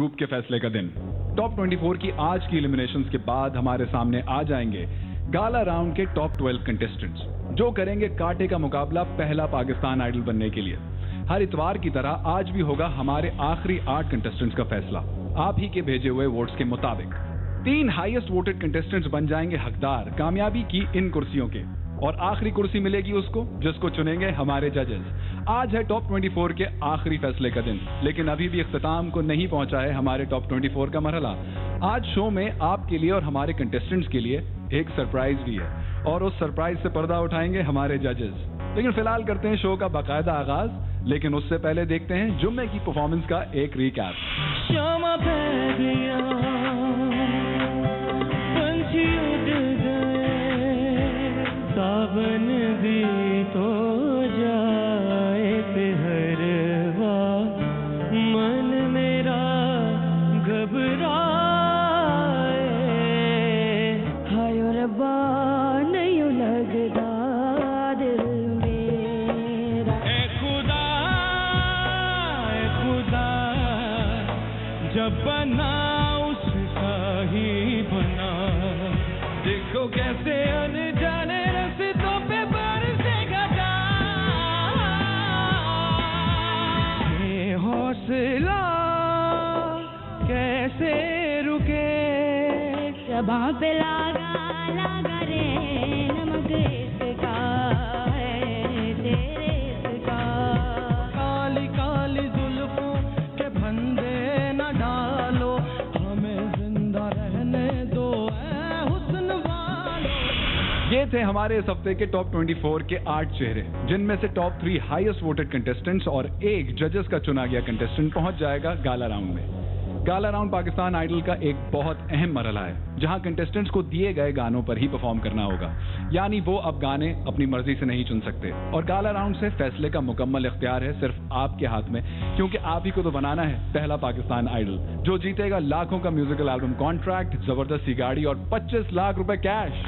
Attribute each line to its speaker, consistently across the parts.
Speaker 1: Group के फैसले का दिन। टॉप 24 की आज की एलिमिनेशंस के बाद हमारे सामने आ जाएंगे गाला राउंड के टॉप 12 कंटेस्टेंट्स, जो करेंगे कांटे का मुकाबला पहला पाकिस्तान आइडल बनने के लिए। हर इतवार की तरह आज भी होगा हमारे आखिरी 8 कंटेस्टेंट्स का फैसला आप ही के भेजे हुए वोट्स के मुताबिक। 3 हाईएस्ट वोटेड कंटेस्टेंट्स बन जाएंगे हकदार कामयाबी की इन कुर्सियों के, और आखिरी कुर्सी मिलेगी उसको जिसको चुनेंगे हमारे जजेस। आज है टॉप 24 के आखिरी फैसले का दिन, लेकिन अभी भी इख्तिताम को नहीं पहुंचा है हमारे टॉप 24 का मरहला। आज शो में आपके लिए और हमारे कंटेस्टेंट्स के लिए एक सरप्राइज भी है, और उस सरप्राइज से पर्दा उठाएंगे हमारे जजेस। लेकिन फिलहाल करते हैं शो का बाकायदा आगाज, लेकिन उससे पहले देखते हैं जुम्मे की परफॉर्मेंस का एक रिकैप।
Speaker 2: सावन भी तो जाए पहरवा, मन मेरा घबराए, हाय रब्बा नहीं लगदा दिल मेरा। ए खुदा जब बना उसका ही बना, देखो कैसे अनजाने रस्तों पे बरसेगा ये हौसला कैसे रुके,
Speaker 3: जबां पे लगा रे नमक इसका है तेरे इसका।
Speaker 2: काली काली जुल्फों के फंदे न डालो, हमें जिंदा रहने दो ऐ हुस्न वालो।
Speaker 1: ये थे हमारे इस हफ्ते के टॉप 24 के 8 चेहरे, जिनमें से टॉप 3 हाईएस्ट वोटेड कंटेस्टेंट्स और एक जजेस का चुना गया कंटेस्टेंट पहुंच जाएगा गाला राउंड में। गाला राउंड पाकिस्तान आइडल का एक बहुत अहम मरहला है, जहां कंटेस्टेंट्स को दिए गए गानों पर ही परफॉर्म करना होगा, यानी वो अब गाने अपनी मर्जी से नहीं चुन सकते। और गाला राउंड से फैसले का मुकम्मल इख्तियार है सिर्फ आपके हाथ में, क्योंकि आप ही को तो बनाना है पहला पाकिस्तान आइडल, जो जीतेगा लाखों का म्यूजिकल एल्बम कॉन्ट्रैक्ट, जबरदस्ती गाड़ी और 25 लाख रुपए कैश।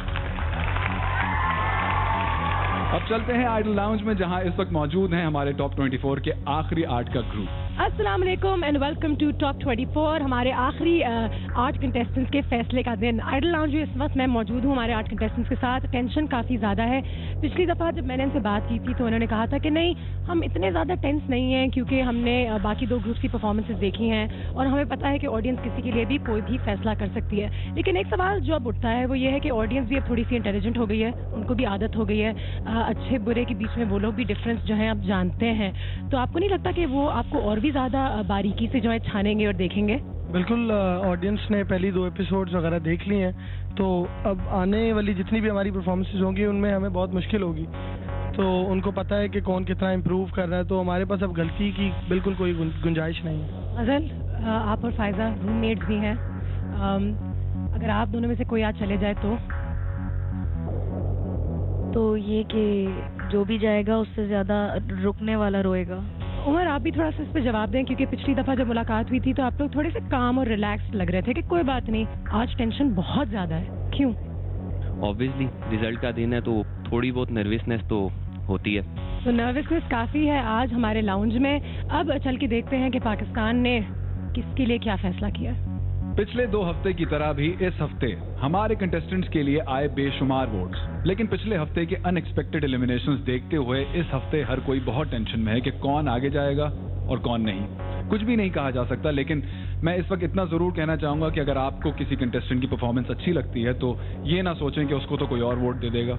Speaker 1: अब चलते हैं आइडल लाउंज में, जहां इस वक्त मौजूद हैं हमारे टॉप 24 के आखिरी 8 का ग्रुप।
Speaker 4: अस्सलाम वालेकुम एंड वेलकम टू टॉप 24, हमारे आखिरी 8 कंटेस्टेंट्स के फैसले का दिन। आइडल लाउंज में इस वक्त मैं मौजूद हूँ हमारे 8 कंटेस्टेंट्स के साथ। टेंशन काफ़ी ज़्यादा है। पिछली दफ़ा जब मैंने इनसे बात की थी तो उन्होंने कहा था कि नहीं, हम इतने ज़्यादा टेंस नहीं हैं, क्योंकि हमने बाकी 2 ग्रुप्स की परफॉर्मेंसेज देखी हैं और हमें पता है कि ऑडियंस किसी के लिए भी कोई भी फैसला कर सकती है। लेकिन एक सवाल जो अब उठता है वो ये है कि ऑडियंस भी अब थोड़ी सी इंटेलिजेंट हो गई है, उनको भी आदत हो गई है, अच्छे बुरे के बीच में वो लोग भी डिफरेंस जो है अब जानते हैं। तो आपको नहीं लगता कि वो आपको और भी ज़्यादा बारीकी से जो है छानेंगे और देखेंगे?
Speaker 5: बिल्कुल, ऑडियंस ने पहली 2 एपिसोड्स वगैरह देख लिए हैं, तो अब आने वाली जितनी भी हमारी परफॉर्मेंसेज होंगी उनमें हमें बहुत मुश्किल होगी। तो उनको पता है कि कौन कितना इम्प्रूव कर रहा है, तो हमारे पास अब गलती की बिल्कुल कोई गुंजाइश नहीं है।
Speaker 4: अजल, आप और फायजा रूममेट्स भी हैं, अगर आप दोनों में से कोई आज चले जाए
Speaker 6: तो ये कि जो भी जाएगा उससे ज़्यादा रुकने वाला रोएगा।
Speaker 4: उमर, आप भी थोड़ा सा इस पर जवाब दें, क्योंकि पिछली दफ़ा जब मुलाकात हुई थी तो आप लोग थोड़े से काम और रिलैक्स लग रहे थे कि कोई बात नहीं, आज टेंशन बहुत ज़्यादा है। क्यों?
Speaker 7: ऑब्वियसली रिजल्ट का दिन है तो थोड़ी बहुत नर्वसनेस तो होती है।
Speaker 4: तो नर्वसनेस काफ़ी है आज हमारे लाउंज में। अब चल के देखते हैं कि पाकिस्तान ने किसके लिए क्या फैसला किया।
Speaker 1: पिछले 2 हफ्ते की तरह भी इस हफ्ते हमारे कंटेस्टेंट्स के लिए आए बेशुमार वोट्स, लेकिन पिछले हफ्ते के अनएक्सपेक्टेड एलिमिनेशंस देखते हुए इस हफ्ते हर कोई बहुत टेंशन में है कि कौन आगे जाएगा और कौन नहीं। कुछ भी नहीं कहा जा सकता, लेकिन मैं इस वक्त इतना जरूर कहना चाहूंगा कि अगर आपको किसी कंटेस्टेंट की परफॉर्मेंस अच्छी लगती है तो ये ना सोचें कि उसको तो कोई और वोट दे देगा।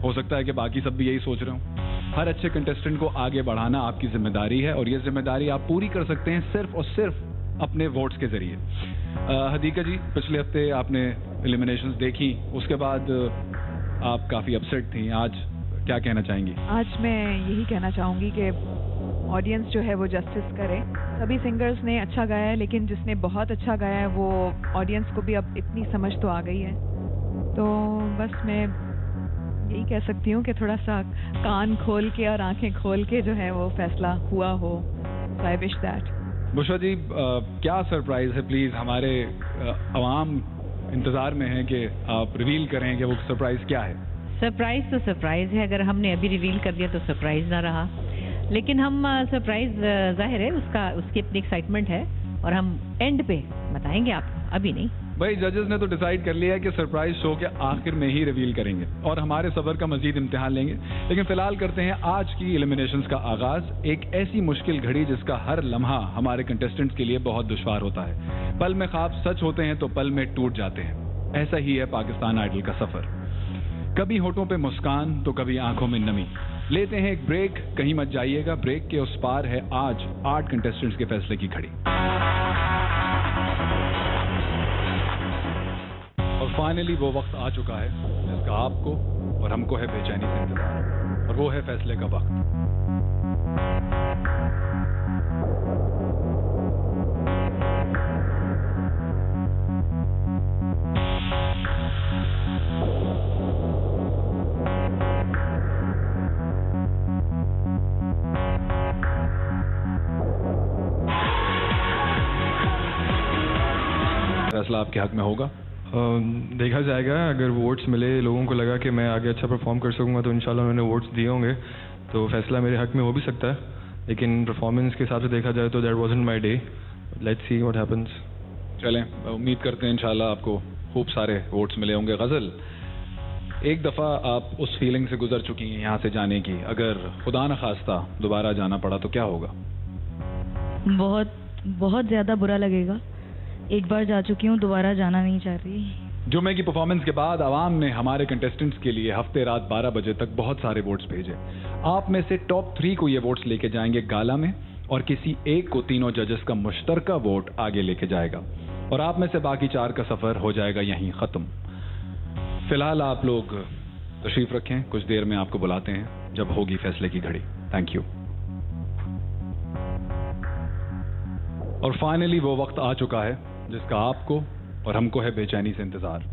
Speaker 1: हो सकता है कि बाकी सब भी यही सोच रहे हो। हर अच्छे कंटेस्टेंट को आगे बढ़ाना आपकी जिम्मेदारी है, और ये जिम्मेदारी आप पूरी कर सकते हैं सिर्फ और सिर्फ अपने वोट्स के जरिए। हदीका जी, पिछले हफ्ते आपने एलिमिनेशंस देखी, उसके बाद आप काफ़ी अपसेट थी, आज क्या कहना चाहेंगी?
Speaker 8: आज मैं यही कहना चाहूँगी कि ऑडियंस जो है वो जस्टिस करे। सभी सिंगर्स ने अच्छा गाया है, लेकिन जिसने बहुत अच्छा गाया है वो ऑडियंस को भी अब इतनी समझ तो आ गई है। तो बस मैं यही कह सकती हूँ कि थोड़ा सा कान खोल के और आंखें खोल के जो है वो फैसला हुआ हो। I wish that.
Speaker 1: Bushra ji, क्या सरप्राइज है? प्लीज, हमारे अवाम इंतजार में है कि आप रिवील करें कि वो सरप्राइज क्या है।
Speaker 9: सरप्राइज तो सरप्राइज है, अगर हमने अभी रिवील कर दिया तो सरप्राइज ना रहा, लेकिन हम सरप्राइज जाहिर है उसकी अपनी एक्साइटमेंट है। और हम एंड पे बताएंगे आपको, अभी नहीं।
Speaker 1: भाई जजेस ने तो डिसाइड कर लिया है कि सरप्राइज शो के आखिर में ही रिवील करेंगे और हमारे सबर का मजीद इम्तिहान लेंगे। लेकिन फिलहाल करते हैं आज की एलिमिनेशंस का आगाज, एक ऐसी मुश्किल घड़ी जिसका हर लम्हा हमारे कंटेस्टेंट्स के लिए बहुत दुश्वार होता है। पल में ख्वाब सच होते हैं तो पल में टूट जाते हैं। ऐसा ही है पाकिस्तान आइडल का सफर, कभी होठों पे मुस्कान तो कभी आंखों में नमी। लेते हैं एक ब्रेक, कहीं मत जाइएगा। ब्रेक के उस पार है आज 8 कंटेस्टेंट्स के फैसले की घड़ी। और फाइनली वो वक्त आ चुका है जिसका आपको और हमको है बेचैनी से इंतजार, और वो है फैसले का वक्त। फैसला आपके हक में होगा।
Speaker 10: देखा जाएगा, अगर वोट्स मिले, लोगों को लगा कि मैं आगे अच्छा परफॉर्म कर सकूंगा तो इंशाल्लाह उन्होंने वोट्स दिए होंगे, तो फैसला मेरे हक में हो भी सकता है। लेकिन परफॉर्मेंस के हिसाब से देखा जाए तो that wasn't my day. Let's see what happens.
Speaker 1: चलें, उम्मीद करते हैं इंशाल्लाह आपको खूब सारे वोट्स मिले होंगे। गजल, एक दफ़ा आप उस फीलिंग से गुजर चुकी हैं यहाँ से जाने की, अगर खुदा न खास्ता दोबारा जाना पड़ा तो क्या होगा?
Speaker 6: बहुत बहुत ज़्यादा बुरा लगेगा। एक बार जा चुकी हूँ, दोबारा जाना नहीं चाह रही।
Speaker 1: जुमे की परफॉर्मेंस के बाद आवाम ने हमारे कंटेस्टेंट्स के लिए हफ्ते रात 12 बजे तक बहुत सारे वोट्स भेजे। आप में से टॉप 3 को ये वोट्स लेके जाएंगे गाला में, और किसी एक को तीनों जजेस का मुश्तरका वोट आगे लेके जाएगा, और आप में से बाकी 4 का सफर हो जाएगा यहीं खत्म। फिलहाल आप लोग तशरीफ रखें, कुछ देर में आपको बुलाते हैं जब होगी फैसले की घड़ी। Thank you. और फाइनली वो वक्त आ चुका है जिसका आपको और हमको है बेचैनी से इंतजार,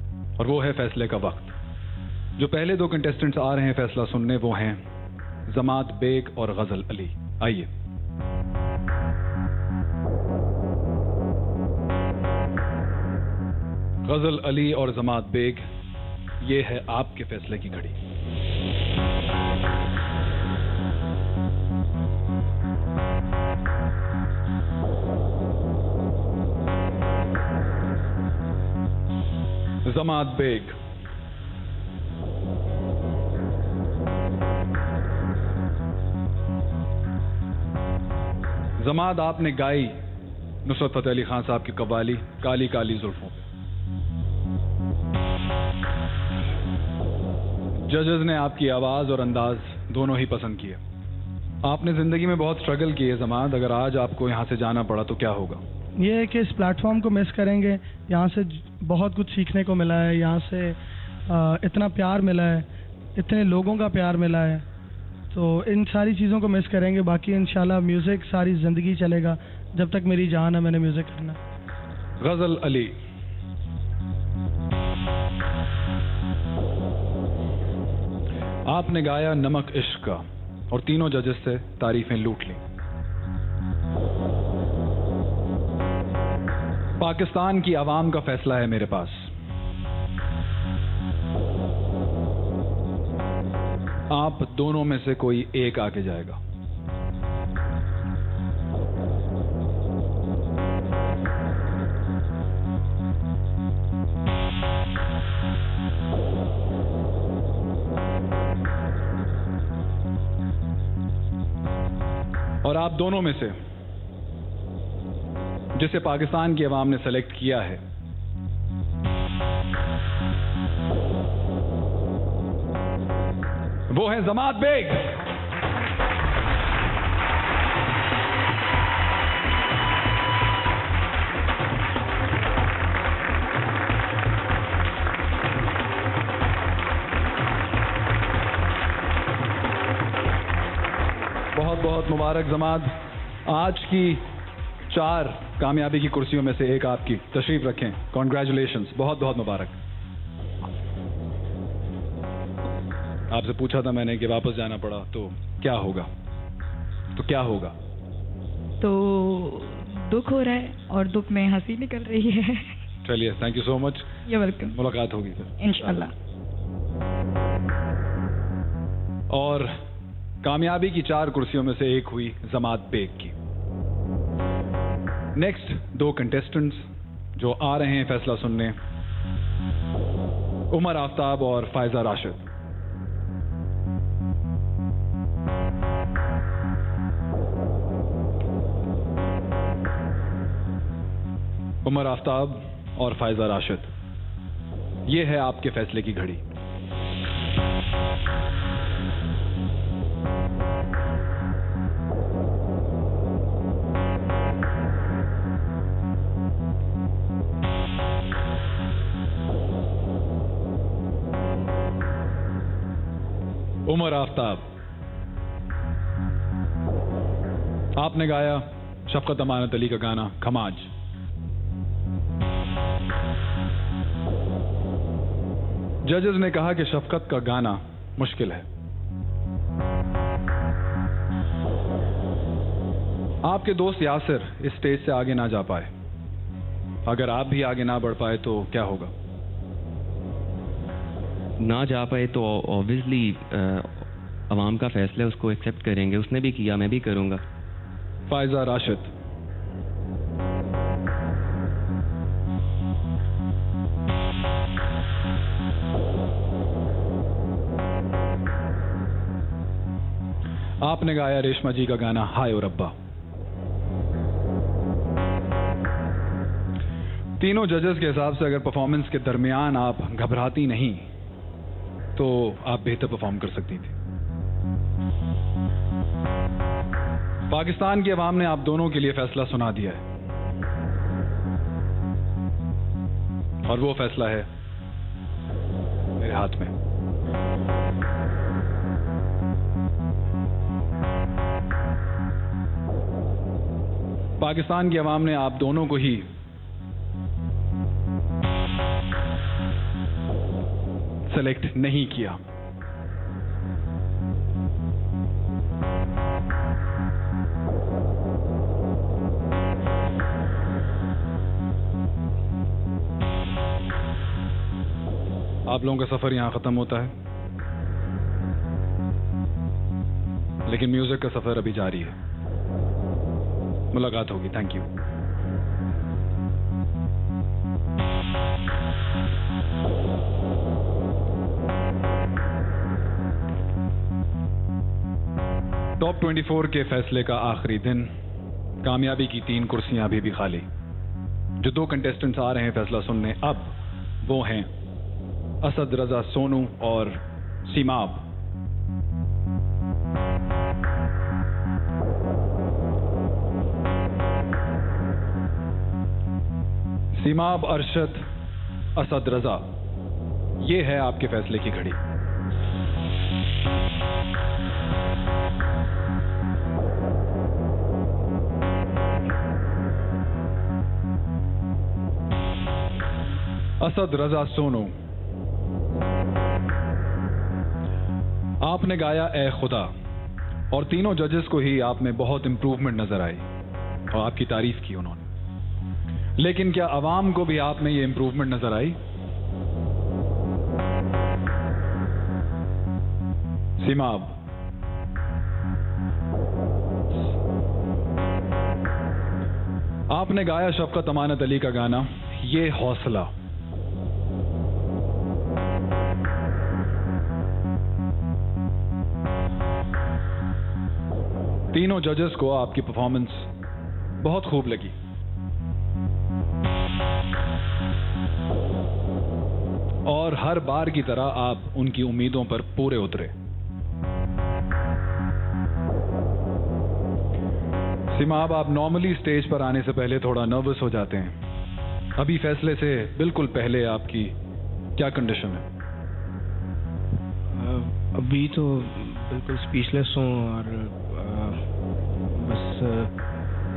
Speaker 1: और वो है फैसले का वक्त। जो पहले 2 कंटेस्टेंट्स आ रहे हैं फैसला सुनने, वो हैं जमात बेग और गजल अली। आइए। गजल अली और जमात बेग, ये है आपके फैसले की घड़ी। जमात बेग, जमात आपने गाई नुसरत फतेह अली खान साहब की कव्वाली काली काली जुल्फों पे। जजेस ने आपकी आवाज और अंदाज दोनों ही पसंद किए। आपने जिंदगी में बहुत स्ट्रगल की है जमात, अगर आज आपको यहाँ से जाना पड़ा तो क्या होगा?
Speaker 5: ये है कि इस प्लेटफॉर्म को मिस करेंगे। यहाँ से बहुत कुछ सीखने को मिला है, यहाँ से इतना प्यार मिला है, इतने लोगों का प्यार मिला है, तो इन सारी चीज़ों को मिस करेंगे। बाकी इंशाल्लाह म्यूज़िक सारी ज़िंदगी चलेगा, जब तक मेरी जान है मैंने म्यूज़िक करना।
Speaker 1: गजल अली, आपने गाया नमक इश्क का और तीनों जजेस से तारीफें लूट ली। पाकिस्तान की आवाम का फैसला है मेरे पास। आप दोनों में से कोई एक आगे जाएगा। और आप दोनों में से जिसे पाकिस्तान की आवाम ने सेलेक्ट किया है, वो है जमात बेग। बहुत बहुत मुबारक जमात। आज की 4 कामयाबी की कुर्सियों में से एक आपकी। तशरीफ रखें। कॉन्ग्रेचुलेशंस, बहुत बहुत मुबारक। आपसे पूछा था मैंने कि वापस जाना पड़ा तो क्या होगा, तो क्या होगा?
Speaker 6: तो दुख हो रहा है और दुख में हंसी निकल रही है।
Speaker 1: चलिए, thank you so much.
Speaker 6: You welcome.
Speaker 1: मुलाकात होगी फिर
Speaker 6: इंशाल्लाह।
Speaker 1: और कामयाबी की 4 कुर्सियों में से एक हुई जमात बेग की। नेक्स्ट दो कंटेस्टेंट्स जो आ रहे हैं फैसला सुनने, उमर आफ्ताब और फायजा राशिद। उमर आफ्ताब और फायजा राशिद, ये है आपके फैसले की घड़ी। उमर आफ्ताब, आपने गाया शफकत अमानत अली का गाना खमाज। जजेस ने कहा कि शफकत का गाना मुश्किल है। आपके दोस्त यासिर इस स्टेज से आगे ना जा पाए। अगर आप भी आगे ना बढ़ पाए तो क्या होगा?
Speaker 7: ना जा पाए तो ऑब्वियसली अवाम का फैसला है, उसको एक्सेप्ट करेंगे। उसने भी किया, मैं भी करूंगा।
Speaker 1: फायजा राशिद, आपने गाया रेशमा जी का गाना हाय ओ रब्बा। तीनों जजेस के हिसाब से अगर परफॉर्मेंस के दरमियान आप घबराती नहीं तो आप बेहतर परफॉर्म कर सकती थी। पाकिस्तान की आवाम ने आप दोनों के लिए फैसला सुना दिया है और वो फैसला है मेरे हाथ में। पाकिस्तान की आवाम ने आप दोनों को ही सेलेक्ट नहीं किया। आप लोगों का सफर यहां खत्म होता है, लेकिन म्यूजिक का सफर अभी जारी है। मुलाकात होगी। Thank you. टॉप 24 के फैसले का आखिरी दिन, कामयाबी की 3 कुर्सियां अभी भी खाली। जो 2 कंटेस्टेंट्स आ रहे हैं फैसला सुनने अब, वो हैं असद रजा सोनू और सीमाब। सीमाब, अरशद, असद रजा, ये है आपके फैसले की घड़ी। असद रजा सोनू, आपने गाया ए खुदा और तीनों जजेस को ही आप में बहुत इंप्रूवमेंट नजर आई और आपकी तारीफ की उन्होंने। लेकिन क्या आवाम को भी आप में ये इंप्रूवमेंट नजर आई? सीमाब, आपने गाया शफकत अमानत अली का गाना ये हौसला। तीनों जजेस को आपकी परफॉर्मेंस बहुत खूब लगी। और हर बार की तरह आप उनकी उम्मीदों पर पूरे उतरे। सीमाब, आप नॉर्मली स्टेज पर आने से पहले थोड़ा नर्वस हो जाते हैं। अभी फैसले से बिल्कुल पहले आपकी क्या कंडीशन है?
Speaker 11: अभी तो बिल्कुल स्पीचलेस हूँ और बस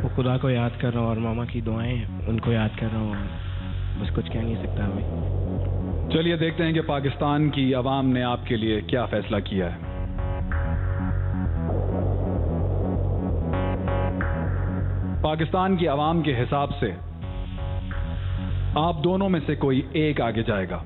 Speaker 11: वो खुदा को याद कर रहा हूँ और मामा की दुआएं उनको याद कर रहा हूँ। बस कुछ कह नहीं सकता अभी।
Speaker 1: चलिए देखते हैं कि पाकिस्तान की आवाम ने आपके लिए क्या फैसला किया है। पाकिस्तान की आवाम के हिसाब से आप दोनों में से कोई एक आगे जाएगा।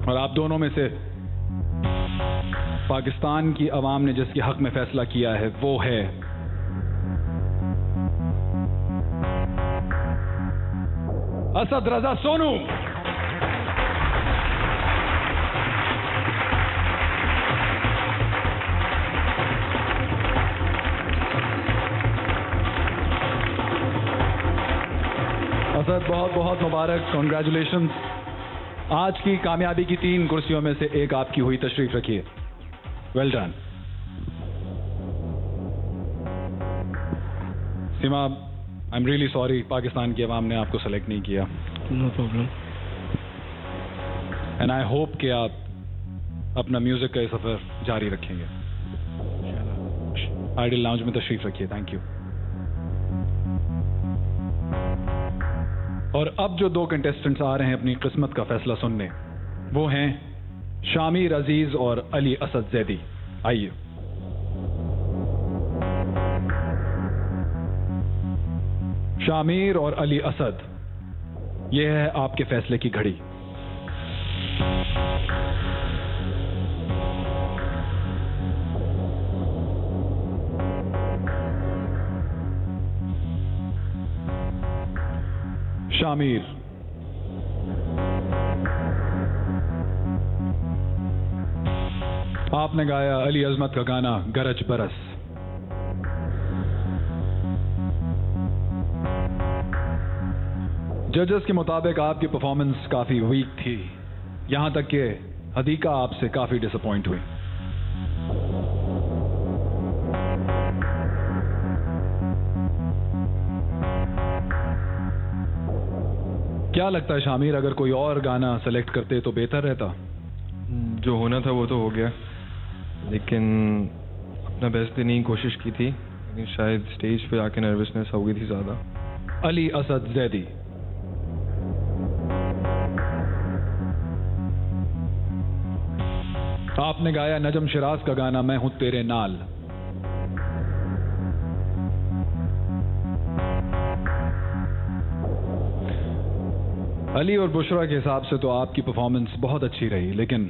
Speaker 1: और आप दोनों में से पाकिस्तान की आवाम ने जिसके हक में फैसला किया है वो है असद रजा सोनू। असद बहुत बहुत मुबारक, कॉन्ग्रेचुलेशंस। आज की कामयाबी की 3 कुर्सियों में से एक आपकी हुई, तशरीफ रखिए। Well done. Seema, I am really sorry, Pakistan की आवाम ने आपको सेलेक्ट नहीं किया।
Speaker 11: No problem.
Speaker 1: And I hope कि आप अपना म्यूजिक का ये सफर जारी रखेंगे। आइडल लाउंज में तशरीफ रखिए। Thank you. और अब जो 2 कंटेस्टेंट्स आ रहे हैं अपनी किस्मत का फैसला सुनने, वो हैं शामिर अजीज और अली असद जैदी। आइए। शामिर और अली असद, ये है आपके फैसले की घड़ी। शामिर, आपने गाया अली अजमत का गाना गरज बरस। जजेस के मुताबिक आपकी परफॉर्मेंस काफी वीक थी, यहां तक कि हदीका आपसे काफी डिसअपॉइंट हुई। क्या लगता है शामिर, अगर कोई और गाना सेलेक्ट करते तो बेहतर रहता?
Speaker 10: जो होना था वो तो हो गया, लेकिन अपना बेस्ट देने की कोशिश की थी, लेकिन शायद स्टेज पे आके नर्वसनेस हो गई थी ज़्यादा।
Speaker 1: अली असद जैदी, आपने गाया नजम शिराज का गाना मैं हूं तेरे नाल। अली और बुशरा के हिसाब से तो आपकी परफॉर्मेंस बहुत अच्छी रही, लेकिन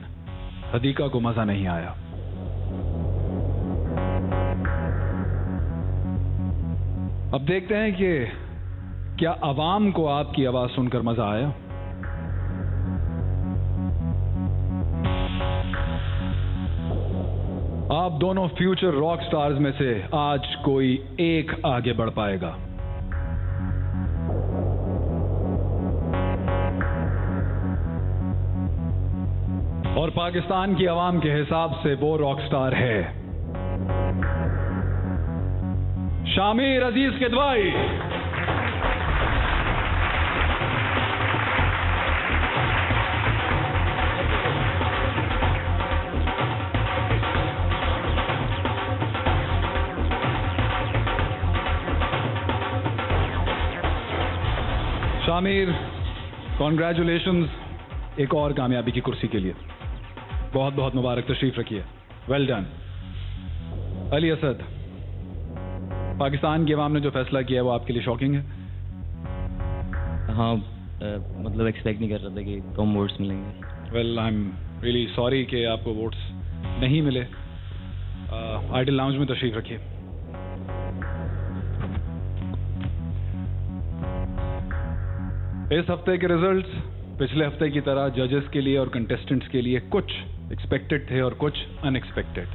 Speaker 1: हदीका को मजा नहीं आया। अब देखते हैं कि क्या आवाम को आपकी आवाज सुनकर मजा आया। आप दोनों फ्यूचर रॉक स्टार्स में से आज कोई एक आगे बढ़ पाएगा। और पाकिस्तान की आवाम के हिसाब से वो रॉक स्टार है शामिर अजीज किदवाई। शामिर, कॉन्ग्रेचुलेशंस एक और कामयाबी की कुर्सी के लिए। बहुत बहुत मुबारक, तशरीफ रखिए। Well done. अली असद, पाकिस्तान की आवाम ने जो फैसला किया है वो आपके लिए शॉकिंग है?
Speaker 7: हाँ, मतलब एक्सपेक्ट नहीं कर रहा था कि कम वोट्स मिलेंगे।
Speaker 1: Well, I am really sorry कि आपको वोट्स नहीं मिले। आइडल लाउंज में तशरीफ रखिए। इस हफ्ते के रिजल्ट्स पिछले हफ्ते की तरह जजेस के लिए और कंटेस्टेंट्स के लिए कुछ एक्सपेक्टेड थे और कुछ अनएक्सपेक्टेड।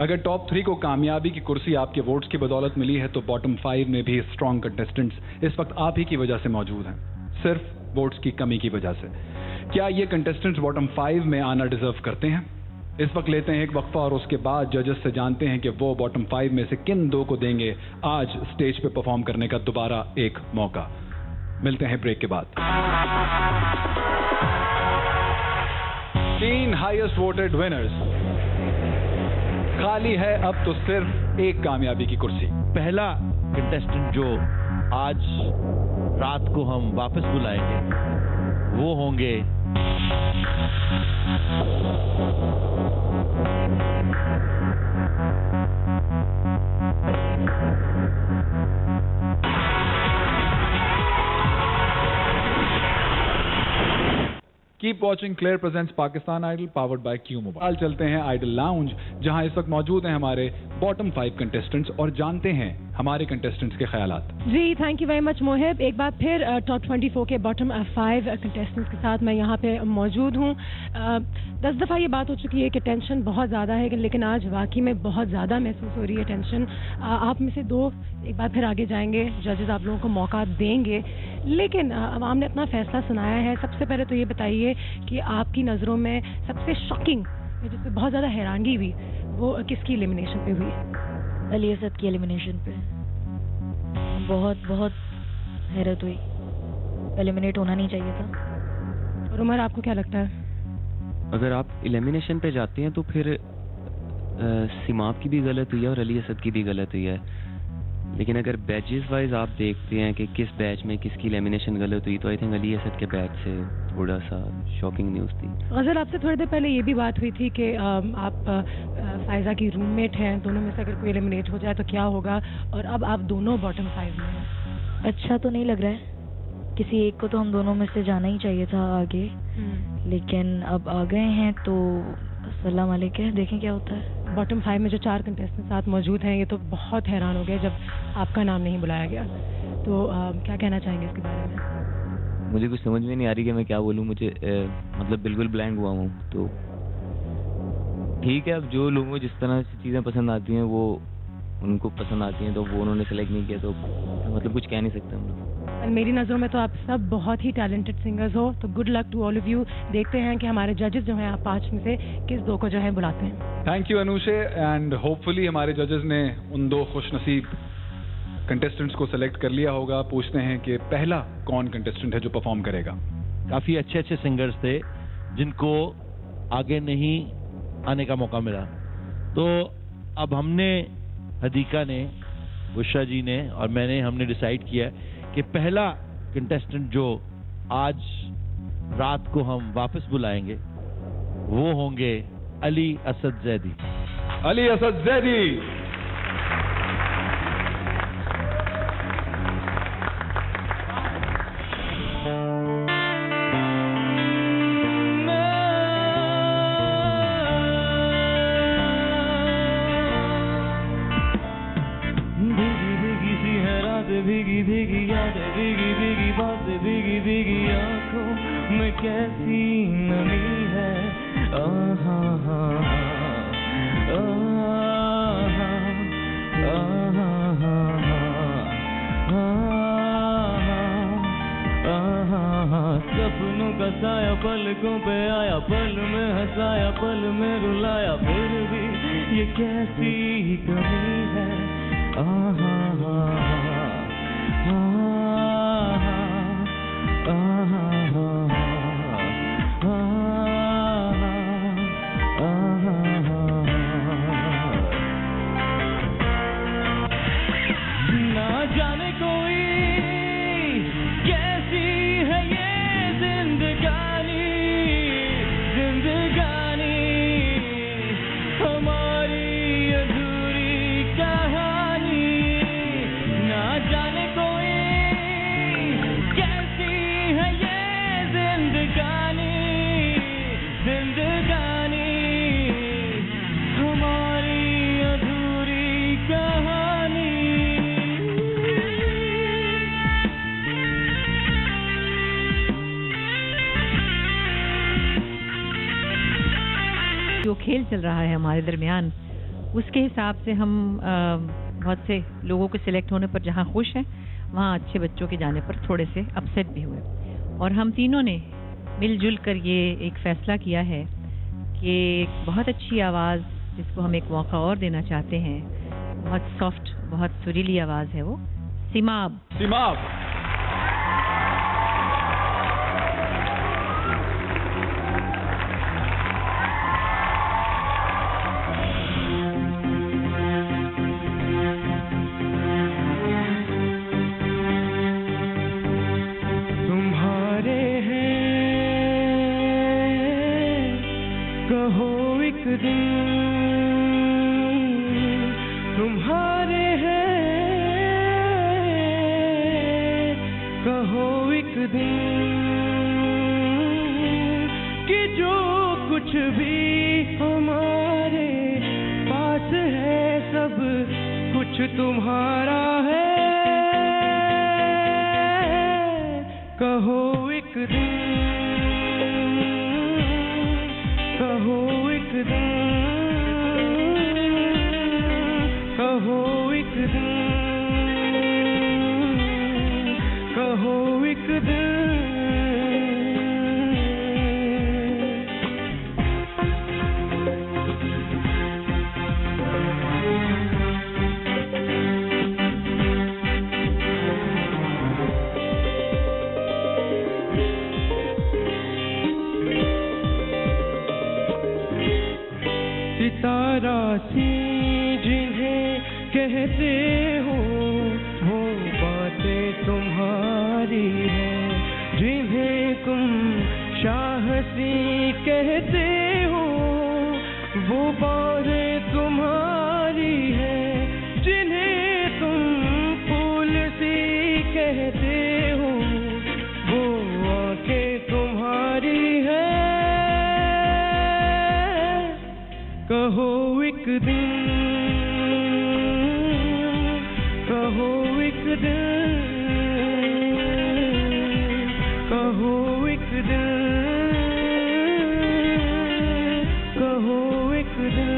Speaker 1: अगर टॉप 3 को कामयाबी की कुर्सी आपके वोट्स की बदौलत मिली है, तो बॉटम 5 में भी स्ट्रॉन्ग कंटेस्टेंट्स इस वक्त आप ही की वजह से मौजूद हैं, सिर्फ वोट्स की कमी की वजह से। क्या ये कंटेस्टेंट्स बॉटम 5 में आना डिजर्व करते हैं? इस वक्त लेते हैं एक वक्फा और उसके बाद जजेस से जानते हैं कि वो बॉटम 5 में से किन 2 को देंगे आज स्टेज पे परफॉर्म करने का दोबारा एक मौका। मिलते हैं ब्रेक के बाद। 3 हाईएस्ट वोटेड विनर्स, खाली है अब तो सिर्फ एक कामयाबी की कुर्सी।
Speaker 12: पहला कंटेस्टेंट जो आज रात को हम वापस बुलाएंगे वो होंगे
Speaker 1: keep watching Clear presents Pakistan Idol powered by Q mobile. चलते हैं आइडल लाउंज, जहां इस वक्त मौजूद हैं हमारे बॉटम 5 कंटेस्टेंट्स और जानते हैं हमारे कंटेस्टेंट्स के ख्यालात।
Speaker 4: जी thank you very much Mohib. एक बार फिर टॉप 24 के बॉटम 5 कंटेस्टेंट्स के साथ मैं यहाँ पे मौजूद हूँ। 10 दफ़ा ये बात हो चुकी है कि टेंशन बहुत ज़्यादा है, लेकिन आज वाकई में बहुत ज़्यादा महसूस हो रही है टेंशन। आप में से दो एक बार फिर आगे जाएंगे, जजेस आप लोगों को मौका देंगे, लेकिन अवाम ने अपना फैसला सुनाया है। सबसे पहले तो ये बताइए कि आपकी नज़रों में सबसे शॉकिंग, जिससे बहुत ज़्यादा हैरानगी हुई, वो किसकी एलिमिनेशन पे हुई?
Speaker 6: अली असद की एलिमिनेशन पे बहुत बहुत हैरत हुई। एलिमिनेट होना नहीं चाहिए था।
Speaker 4: और उमर, आपको क्या लगता है?
Speaker 7: अगर आप एलिमिनेशन पे जाते हैं तो फिर सिमाब की भी गलत हुई है और अली असद की भी गलत हुई है। लेकिन अगर बैचेस वाइज आप देखते हैं कि किस बैच में किसकी एलिमिनेशन गलत हुई, तो आई थिंक अली असद के बैच से थोड़ा सा शॉकिंग न्यूज़ थी।
Speaker 4: गज़ल, आपसे थोड़ी देर पहले ये भी बात हुई थी कि आप फायजा की रूममेट हैं, दोनों में से अगर कोई एलिमिनेट हो जाए तो क्या होगा, और अब आप दोनों बॉटम 5 में हैं।
Speaker 6: अच्छा तो नहीं लग रहा है। किसी एक को तो हम दोनों में से जाना ही चाहिए था आगे, लेकिन अब आ गए हैं तो अस्सलाम वालेकुम, देखें क्या होता है।
Speaker 4: बॉटम 5 में जो 4 कंटेस्टेंट साथ मौजूद हैं, ये तो बहुत हैरान हो गए जब आपका नाम नहीं बुलाया गया। तो क्या कहना चाहेंगे इसके बारे में?
Speaker 13: मुझे कुछ समझ में नहीं आ रही कि मैं क्या बोलूँ। मुझे मतलब बिल्कुल ब्लैंक हुआ हूँ। तो ठीक है, अब जो लोगों को जिस तरह से चीज़ें पसंद आती हैं वो उनको पसंद आती हैं, तो वो उन्होंने सेलेक्ट नहीं किया, तो मतलब कुछ कह नहीं सकते हम लोग।
Speaker 4: मेरी नज़रों में तो आप सब बहुत ही टैलेंटेड सिंगर्स हो, तो good luck to all of you. देखते हैं कि हमारे जजेस जो हैं, आप 5 में से किस 2 को जो है बुलाते हैं।
Speaker 1: Thank you Anushe, and hopefully हमारे जजेस ने उन 2 खुशनसीब कंटेस्टेंट्स को सेलेक्ट कर लिया होगा। पूछते हैं कि पहला कौन कंटेस्टेंट है जो परफॉर्म करेगा।
Speaker 12: काफी अच्छे अच्छे सिंगर्स थे जिनको आगे नहीं आने का मौका मिला, तो अब हमने, हदीका ने, बुशरा जी ने और मैंने, हमने डिसाइड किया कि पहला कंटेस्टेंट जो आज रात को हम वापस बुलाएंगे वो होंगे अली असद जैदी।
Speaker 1: अली असद जैदी।
Speaker 2: भीगी भीगी यादें, भीगी भीगी बातें, भीगी भीगी आंखों में कैसी नमी है। आहा हा आहा आहा आहा सपनों का साया पलकों पे आया, पल में हंसाया, पल में रुलाया, फिर भी ये कैसी कमी है। आहा ना जाने कोई कैसी है ये जिंदगानी, जिंदगानी हमारी अधूरी कहानी। ना जाने कोई कैसी है ये जिंदगानी, जिंदगानी हमारी अधूरी कहानी।
Speaker 9: जो खेल चल रहा है हमारे दरमियान, उसके हिसाब से हम बहुत से लोगों के सिलेक्ट होने पर जहां खुश हैं, वहां अच्छे बच्चों के जाने पर थोड़े से अपसेट भी हुए। और हम तीनों ने मिलजुल कर ये एक फैसला किया है कि एक बहुत अच्छी आवाज़, जिसको हम एक मौका और देना चाहते हैं, बहुत सॉफ्ट, बहुत सुरीली आवाज़ है वो, सिमाब।
Speaker 1: सिमाब।
Speaker 2: तुम्हारे हैं कहो एक दिन, तुम्हारे हैं कहो एक दिन, कुछ भी हमारे पास है, सब कुछ तुम्हारा है। कहो एक दिन, कहो एक दिन, कहो एक दिन, कहो एक दिन। सितारा सी जिन्हें कहते हो, वो बातें तुम्हारी हैं। जिन्हें तुम शाहसी कहते हो, वो बातें तुम्हारी हैं। जिन्हें तुम फूल सी कहते हो, वो आंखें तुम्हारी हैं। कहो एक दिन, कहो एक दिन, कहो एक दिन, कहो एक दिन,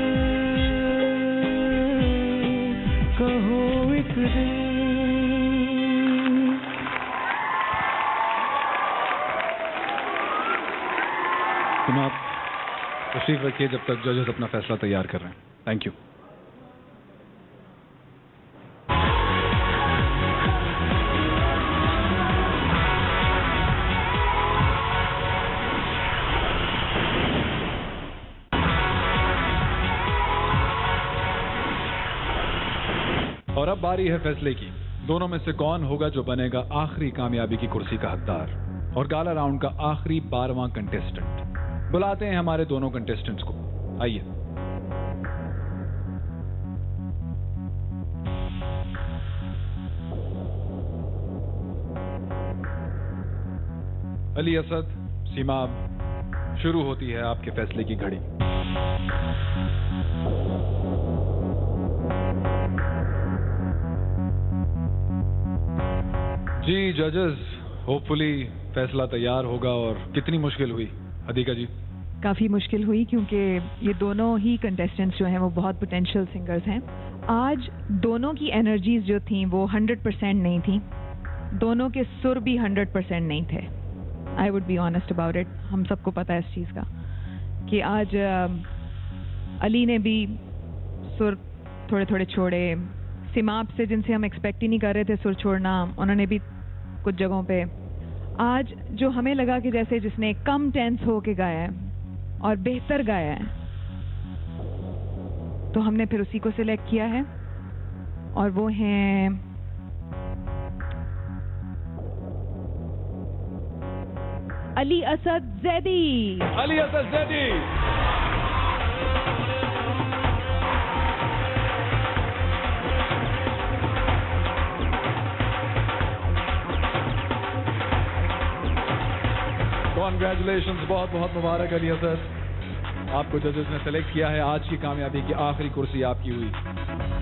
Speaker 2: कहो एक दिन।
Speaker 1: तुम आप तशरीफ रखिए जब तक जजेस अपना फैसला तैयार कर रहे हैं। Thank you. और अब बारी है फैसले की। दोनों में से कौन होगा जो बनेगा आखिरी कामयाबी की कुर्सी का हकदार और गाला राउंड का आखिरी 12वां कंटेस्टेंट। बुलाते हैं हमारे दोनों कंटेस्टेंट्स को। आइए। अली असद, सीमाब, शुरू होती है आपके फैसले की घड़ी। जी जजेस, होपफुली फैसला तैयार होगा। और कितनी मुश्किल हुई हदीका जी?
Speaker 8: काफ़ी मुश्किल हुई क्योंकि ये दोनों ही कंटेस्टेंट्स जो हैं वो बहुत पोटेंशियल सिंगर्स हैं। आज दोनों की एनर्जीज जो थी वो 100% नहीं थी। दोनों के सुर भी 100% नहीं थे। I would be honest about it. हम सबको पता है इस चीज़ का कि आज अली ने भी सुर थोड़े थोड़े छोड़े। सिमाब से, जिनसे हम एक्सपेक्ट ही नहीं कर रहे थे सुर छोड़ना, उन्होंने भी कुछ जगहों पे। आज जो हमें लगा कि जैसे जिसने कम टेंस होके गाया है और बेहतर गाया है, तो हमने फिर उसी को सिलेक्ट किया है और वो हैं अली असद जैदी।
Speaker 1: अली असद जैदी। कॉन्ग्रेचुलेशंस, बहुत बहुत मुबारक अली असद। आपको जजेस ने सेलेक्ट किया है। आज की कामयाबी की आखिरी कुर्सी आपकी हुई।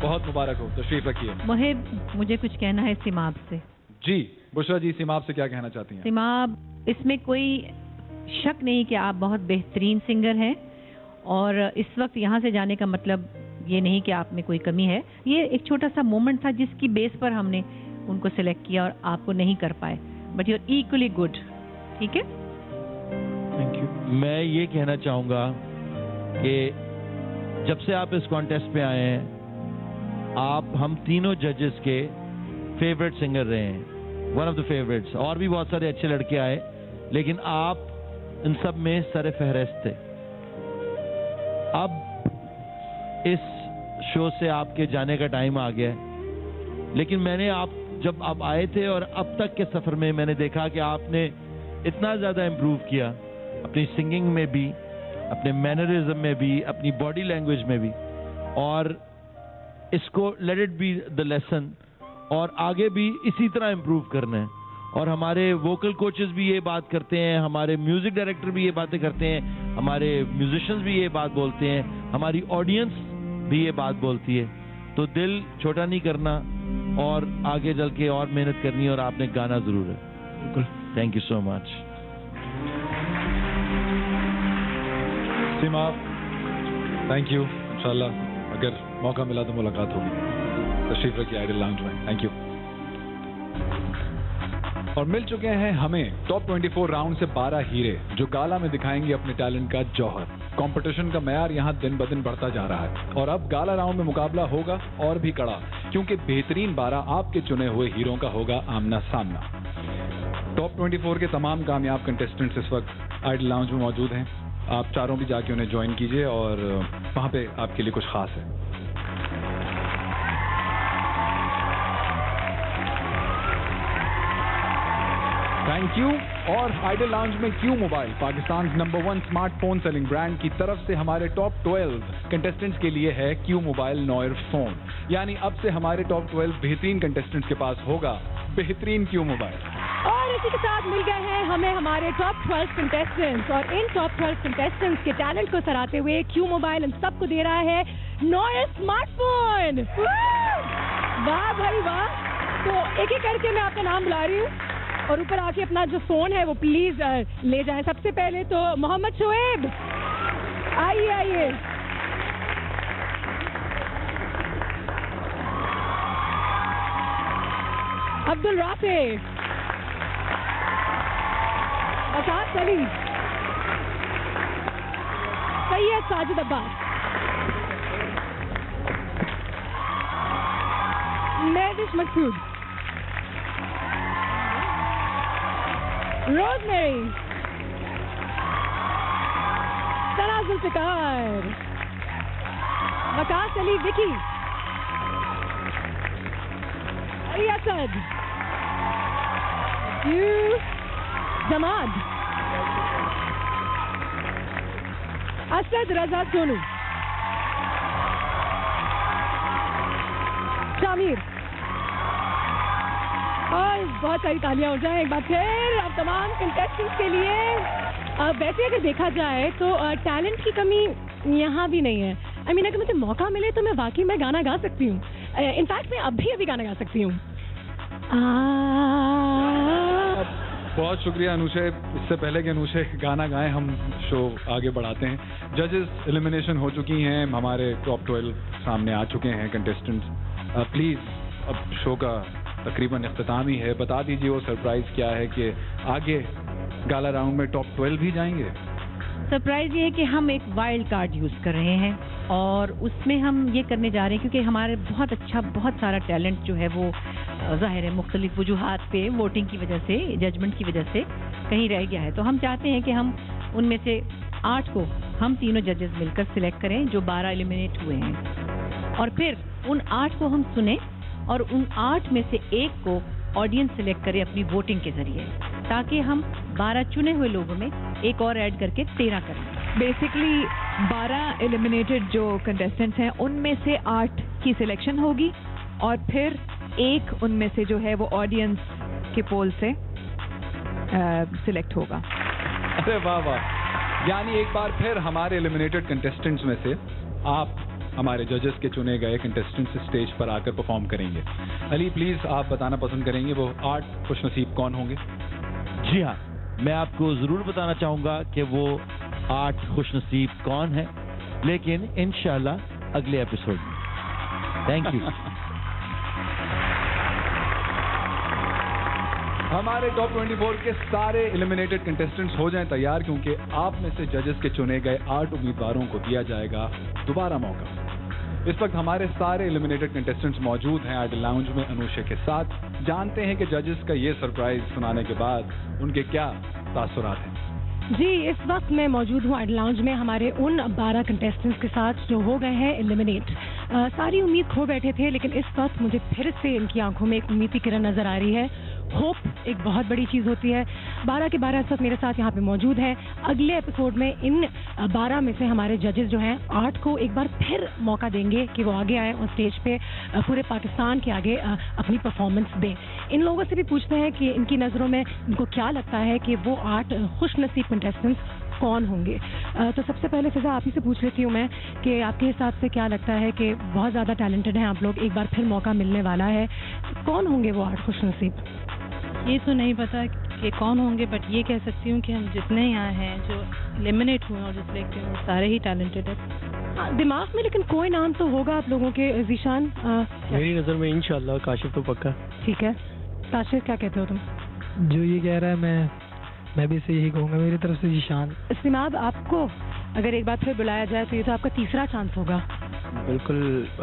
Speaker 1: बहुत मुबारक हो। तशरीफ रखिए।
Speaker 9: मुहिब, मुझे कुछ कहना है सिमाब से।
Speaker 1: जी बुशरा जी, सिमाब से क्या कहना चाहती हैं?
Speaker 9: सिमाब, इसमें कोई शक नहीं कि आप बहुत बेहतरीन सिंगर हैं और इस वक्त यहाँ से जाने का मतलब ये नहीं कि आप में कोई कमी है। ये एक छोटा सा मोमेंट था जिसकी बेस पर हमने उनको सिलेक्ट किया और आपको नहीं कर पाए, but you are equally good. ठीक है,
Speaker 12: थैंक यू। मैं ये कहना चाहूँगा कि जब से आप इस कॉन्टेस्ट पे आए हैं, आप हम तीनों जजेस के फेवरेट सिंगर रहे हैं, वन ऑफ द फेवरेट्स। और भी बहुत सारे अच्छे लड़के आए, लेकिन आप इन सब में सर फहरिस्त थे। अब इस शो से आपके जाने का टाइम आ गया है, लेकिन मैंने जब आप आए थे और अब तक के सफर में मैंने देखा कि आपने इतना ज़्यादा इम्प्रूव किया, अपनी सिंगिंग में भी, अपने मैनरिज्म में भी, अपनी बॉडी लैंग्वेज में भी। और इसको let it be the lesson, और आगे भी इसी तरह इम्प्रूव करना है। और हमारे वोकल कोचेस भी ये बात करते हैं, हमारे म्यूजिक डायरेक्टर भी ये बातें करते हैं, हमारे म्यूजिशियंस भी ये बात बोलते हैं, हमारी ऑडियंस भी ये बात बोलती है। तो दिल छोटा नहीं करना और आगे चल के और मेहनत करनी है और आपने गाना जरूर है। बिल्कुल। Thank you so much.
Speaker 1: Seema, thank you. इंशाल्लाह अगर मौका मिला तो मुलाकात होगी। तशरीफ रखिए आइडल लाउंज में। Thank you. और मिल चुके हैं हमें टॉप 24 राउंड से 12 हीरे जो गाला में दिखाएंगे अपने टैलेंट का जौहर। कंपटीशन का मयार यहाँ दिन ब दिन बढ़ता जा रहा है और अब गाला राउंड में मुकाबला होगा और भी कड़ा, क्योंकि बेहतरीन 12 आपके चुने हुए हीरों का होगा आमना सामना। टॉप 24 के तमाम कामयाब कंटेस्टेंट्स इस वक्त आइडल लाउंज में मौजूद हैं। आप चारों भी जाके उन्हें ज्वाइन कीजिए और वहाँ पे आपके लिए कुछ खास है। Thank you. और आइडल लाउंज में Q mobile, Pakistan number 1 smartphone selling brand की तरफ से हमारे टॉप 12 कंटेस्टेंट्स के लिए है क्यू मोबाइल नॉयर फोन। यानी अब से हमारे टॉप 12 बेहतरीन कंटेस्टेंट्स के पास होगा बेहतरीन क्यू मोबाइल।
Speaker 4: और इसी के साथ मिल गए हैं हमें हमारे टॉप 12 कंटेस्टेंट्स और इन टॉप 12 कंटेस्टेंट्स के टैलेंट को सराहते हुए क्यू मोबाइल इन सबको दे रहा है नॉयर स्मार्टफोन। वाह भाई वाह। तो एक एक करके मैं आपका नाम बुला रही हूँ और ऊपर आके अपना जो फोन है वो प्लीज ले जाएं। सबसे पहले तो मोहम्मद शोएब, आइए आइए। अब्दुल राफे, वकास अली, सैयद साजिद अब्बास, महदिश मकसूद, रोजमेरी, सना जुल्फिकार, वकास अली विकी, अली असद, जमाद, असद रजा सोनू, शामिर। और बहुत सारी तालियां हो जाए एक बार फिर अब तमाम कंटेस्टेंट्स के लिए। वैसे अगर देखा जाए तो टैलेंट की कमी यहाँ भी नहीं है। आई मीन अगर मुझे मौका मिले तो मैं वाकई में गाना गा सकती हूँ। इनफैक्ट मैं अभी गाना गा सकती हूँ।
Speaker 1: बहुत शुक्रिया अनुषे। इससे पहले कि अनुषे गाना गाएं हम शो आगे बढ़ाते हैं। जजेस एलिमिनेशन हो चुकी हैं, हमारे टॉप 12 सामने आ चुके हैं कंटेस्टेंट्स। प्लीज अब शो का तकरीबन इख्तिताम ही है, बता दीजिए वो सरप्राइज क्या है कि आगे गाला राउंड में टॉप 12 भी जाएंगे।
Speaker 9: सरप्राइज ये है कि हम एक वाइल्ड कार्ड यूज कर रहे हैं और उसमें हम ये करने जा रहे हैं क्योंकि हमारे बहुत सारा टैलेंट जो है वो जाहिर है मुख्तलिफ वजूहात पे वोटिंग की वजह से, जजमेंट की वजह से कहीं रह गया है। तो हम चाहते हैं कि हम उनमें से 8 को हम तीनों जजेस मिलकर सिलेक्ट करें जो 12 एलिमिनेट हुए हैं और फिर उन 8 को हम सुने और उन 8 में से 1 को ऑडियंस सिलेक्ट करे अपनी वोटिंग के जरिए, ताकि हम 12 चुने हुए लोगों में एक और ऐड करके 13 करें।
Speaker 8: बेसिकली 12 एलिमिनेटेड जो कंटेस्टेंट्स हैं उनमें से 8 की सिलेक्शन होगी और फिर 1 उनमें से जो है वो ऑडियंस के पोल से सिलेक्ट होगा।
Speaker 1: अरे वाह वाह। यानी एक बार फिर हमारे एलिमिनेटेड कंटेस्टेंट्स में से आप हमारे जजेस के चुने गए कंटेस्टेंट्स स्टेज पर आकर परफॉर्म करेंगे। अली प्लीज आप बताना पसंद करेंगे वो 8 खुशनसीब कौन होंगे?
Speaker 12: जी हाँ, मैं आपको जरूर बताना चाहूंगा कि वो 8 खुशनसीब कौन है, लेकिन इंशाल्लाह अगले एपिसोड में। Thank you.
Speaker 1: हमारे टॉप 24 के सारे एलिमिनेटेड कंटेस्टेंट्स हो जाएं तैयार, क्योंकि आप में से जजेस के चुने गए 8 उम्मीदवारों को दिया जाएगा दोबारा मौका। इस वक्त हमारे सारे एलिमिनेटेड कंटेस्टेंट्स मौजूद हैं आइडल लाउंज में अनुषे के साथ। जानते हैं कि जजेस का ये सरप्राइज सुनाने के बाद उनके क्या तासुरात हैं।
Speaker 4: जी, इस वक्त मैं मौजूद हूँ आइडल लाउंज में हमारे उन 12 कंटेस्टेंट्स के साथ जो हो गए हैं एलिमिनेट। सारी उम्मीद खो बैठे थे, लेकिन इस वक्त मुझे फिर से इनकी आंखों में एक उम्मीद की किरण नजर आ रही है। होप एक बहुत बड़ी चीज़ होती है। 12 के 12 इस वक्त मेरे साथ यहाँ पे मौजूद हैं। अगले एपिसोड में इन 12 में से हमारे जजेस जो हैं 8 को एक बार फिर मौका देंगे कि वो आगे आए और स्टेज पे पूरे पाकिस्तान के आगे अपनी परफॉर्मेंस दें। इन लोगों से भी पूछते हैं कि इनकी नज़रों में इनको क्या लगता है कि वो 8 खुशनसीब कंटेस्टेंट्स कौन होंगे। तो सबसे पहले फिजा आप ही से पूछ लेती हूँ मैं कि आपके हिसाब से क्या लगता है कि बहुत ज़्यादा टैलेंटेड हैं आप लोग, एक बार फिर मौका मिलने वाला है, कौन होंगे वो 8 खुशनसीब?
Speaker 9: ये तो नहीं पता कि कौन होंगे, बट ये कह सकती हूँ कि हम जितने यहाँ हैं जो एलिमिनेट हुए और जो सिलेक्ट हुए वो सारे ही टैलेंटेड है।
Speaker 4: दिमाग में लेकिन कोई नाम तो होगा आप लोगों के, जीशान?
Speaker 5: मेरी नज़र में इंशाल्लाह काशिफ तो पक्का।
Speaker 4: ठीक है, काशिफ क्या कहते हो तुम?
Speaker 14: जो ये कह रहा है मैं भी इसे यही कहूँगा, मेरी तरफ से जीशान।
Speaker 4: सिमाब, आपको अगर एक बार फिर बुलाया जाए तो ये तो आपका तीसरा चांस होगा।
Speaker 11: बिल्कुल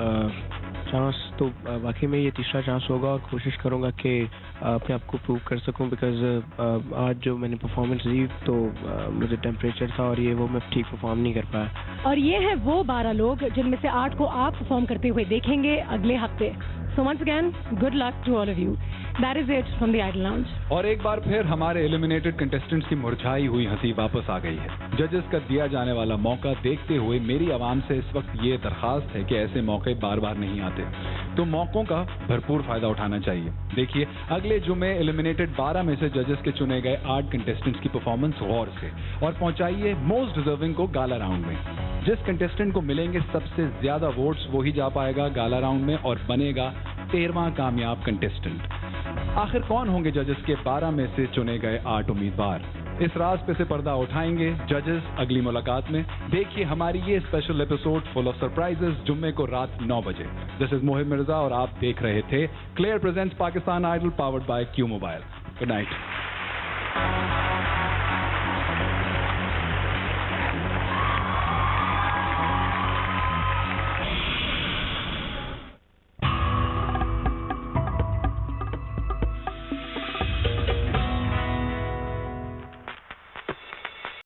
Speaker 11: चांस तो वाकई में ये तीसरा चांस होगा और कोशिश करूँगा कि अपने आप को प्रूव कर सकूँ, बिकॉज आज जो मैंने परफॉर्मेंस दी तो मुझे टेम्परेचर था और ये वो मैं ठीक परफॉर्म नहीं कर पाया।
Speaker 4: और ये हैं वो 12 लोग जिनमें से 8 को आप परफॉर्म करते हुए देखेंगे अगले हफ्ते। So once again, good luck to all of you. That is it from the Idol Lounge.
Speaker 1: और एक बार फिर हमारे एलिमिनेटेड कंटेस्टेंट्स की मुरझाई हुई हंसी वापस आ गई है। जजेस का दिया जाने वाला मौका देखते हुए मेरी आवाम से इस वक्त ये दरखास्त है कि ऐसे मौके बार बार नहीं आते, तो मौकों का भरपूर फायदा उठाना चाहिए। देखिए अगले जुमे एलिमिनेटेड 12 में से जजेस के चुने गए 8 कंटेस्टेंट्स की परफॉर्मेंस गौर से और पहुंचाइए मोस्ट डिजर्विंग को गाला राउंड में। जिस कंटेस्टेंट को मिलेंगे सबसे ज्यादा वोट्स वही जा पाएगा गाला राउंड में और बनेगा 13वां कामयाब कंटेस्टेंट। आखिर कौन होंगे जजेस के 12 में से चुने गए 8 उम्मीदवार? इस राज पे से पर्दा उठाएंगे जजेस अगली मुलाकात में। देखिए हमारी ये special episode full of surprises जुम्मे को रात 9 बजे। दिस इज मोहिब मिर्जा और आप देख रहे थे Clear presents Pakistan Idol powered by Q mobile. Good night.